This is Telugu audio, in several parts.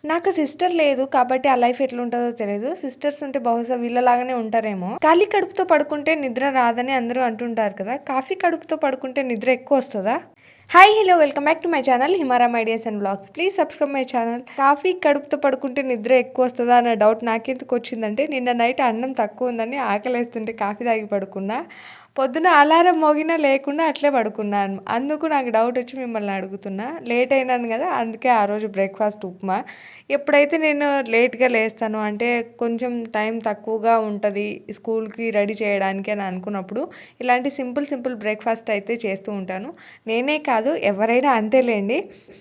నాకు సిస్టర్ లేదు కాబట్టి ఆ లైఫ్ ఎట్లుంటదో తెలియదు. సిస్టర్స్ ఉంటే బహుశా వీళ్ళలాగానే ఉంటారేమో. ఖాళీ కడుపుతో పడుకుంటే నిద్ర రాదని అందరూ అంటుంటారు కదా! కాఫీ కడుపుతో పడుకుంటే నిద్ర ఎక్కువొస్తదా? Hi! Hello! Welcome back to my channel Himaram ideas and vlogs. Please subscribe my channel. Coffee కడుపుతో పడుకుంటే నిద్ర ఎక్కువొస్తదా అన్న డౌట్ నాకెందుకొచ్చిందంటే నిన్న నైట్ అన్నం తక్కువుందని ఆకలేస్తుంటే కాఫీ తాగి పడుకున్నా. పొద్దున అలారం మోగినా లేకుండా అట్లే పడుకున్నాను. అందుకు నాకు డౌట్ వచ్చి మిమ్మల్ని అడుగుతున్నా. లేట్ అయినాను కదా! అందుకే ఆ రోజు బ్రేక్‌ఫాస్ట్ ఉప్మా. ఎప్పుడైతే నేను లేట్‌గా లేస్తానో అంటే కొంచెం టైం తక్కువగా ఉంటది స్కూల్‌కి రెడీ చేయడానికి అని అనుకున్నప్పుడు ఇలాంటి సింపుల్ బ్రేక్‌ఫాస్ట్ అయితే చేస్తూ ఉంటాను. నేనే కాదు ఎవరైనా అంతేలేండి.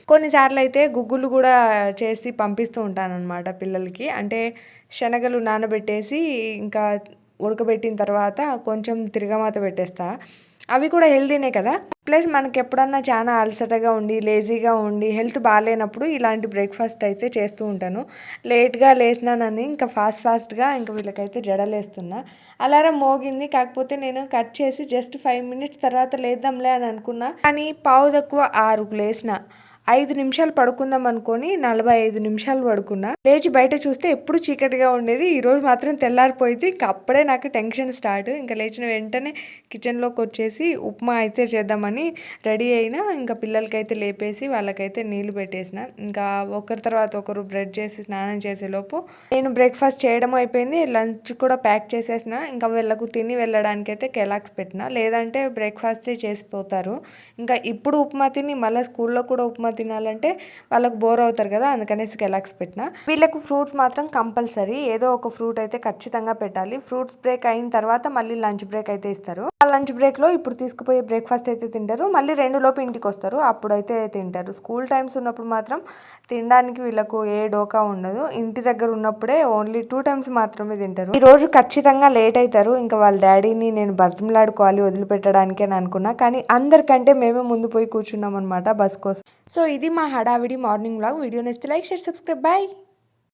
కొన్నిసార్లు అయితే గుగ్గులు కూడా చేసి పంపిస్తూ ఉంటానన్నమాట పిల్లలకి. అంటే శనగలు నానబెట్టేసి ఇంకా ఉడకబెట్టిన తర్వాత కొంచెం తిరగమాత పెట్టేస్తా. అవి కూడా హెల్తీనే కదా! ప్లస్ మనకెప్పుడన్నా చాలా అలసటగా ఉండి, లేజీగా ఉండి, హెల్త్ బాలేనప్పుడు ఇలాంటి బ్రేక్‌ఫాస్ట్ అయితే చేస్తూ ఉంటాను. లేట్‌గా లేసినానని ఇంకా ఫాస్ట్‌గా ఇంక వీళ్ళకైతే జడలేస్తున్నా. అలారం మోగింది. కాకపోతే నేను కట్ చేసి జస్ట్ 5 మినిట్స్ తర్వాత లేద్దాంలే అని అనుకున్నా. కానీ పావు తక్కువ 6కు లేసిన. 5 నిమిషాలు పడుకుందాం అనుకోని 45 నిమిషాలు పడుకున్నా. లేచి బయట చూస్తే ఎప్పుడు చీకటిగా ఉండేది. ఈరోజు మాత్రం తెల్లారిపోయింది. ఇంక అప్పుడే నాకు టెన్షన్ స్టార్ట్. ఇంక లేచిన వెంటనే కిచెన్‌లోకొచ్చేసి ఉప్మా అయితే చేద్దామని రెడీ అయినా. ఇంకా పిల్లలకైతే లేపేసి వాళ్ళకైతే నీళ్లు పెట్టేసిన. ఇంకా ఒకరి తర్వాత ఒకరు బ్రష్ చేసి స్నానం చేసేలోపు నేను బ్రేక్‌ఫాస్ట్ చేయడం అయిపోయింది. లంచ్ కూడా ప్యాక్ చేసేసిన. ఇంకా వీళ్ళకు తిని వెళ్ళడానికైతే కెలాగ్స్ పెట్టిన. లేదంటే బ్రేక్‌ఫాస్టే చేసిపోతారు. ఇంకా ఇప్పుడు ఉప్మా తిని మళ్ళీ స్కూల్‌లో కూడా ఉప్మా తినాలంటే వాళ్ళకు బోర్ అవుతారు కదా! అందుకనేసి కెలాగ్స్ పెట్టిన. వీళ్ళకు ఫ్రూట్స్ మాత్రం కంపల్సరీ. ఏదో ఒక ఫ్రూట్ అయితే ఖచ్చితంగా పెట్టాలి. ఫ్రూట్స్ బ్రేక్ అయిన తర్వాత మళ్ళీ లంచ్ బ్రేక్ అయితే ఇస్తారు. ఆ లంచ్ బ్రేక్‌లో ఇప్పుడు తీసుకుపోయే బ్రేక్‌ఫాస్ట్ అయితే తింటారు. మళ్ళీ 2 లోపు ఇంటికొస్తారు. అప్పుడైతే తింటారు. స్కూల్ టైమ్స్ ఉన్నప్పుడు మాత్రం తినడానికి వీళ్ళకు ఏ డోకా ఉండదు. ఇంటి దగ్గర ఉన్నప్పుడే ఓన్లీ 2 టైమ్స్ మాత్రమే తింటారు. ఈరోజు ఖచ్చితంగా లేట్ అవుతారు. ఇంకా వాళ్ళ డాడీని నేను బతిమలాడుకోవాలి వదిలిపెట్టడానికి అని అనుకున్నా. కానీ అందరికంటే మేమే ముందు పోయి కూర్చున్నాం అనమాట బస్ కోసం. సో ఇది మా హడావిడి మార్నింగ్ వ్లాగ్. వీడియో నచ్చితే లైక్, షేర్, సబ్స్క్రైబ్. బాయ్.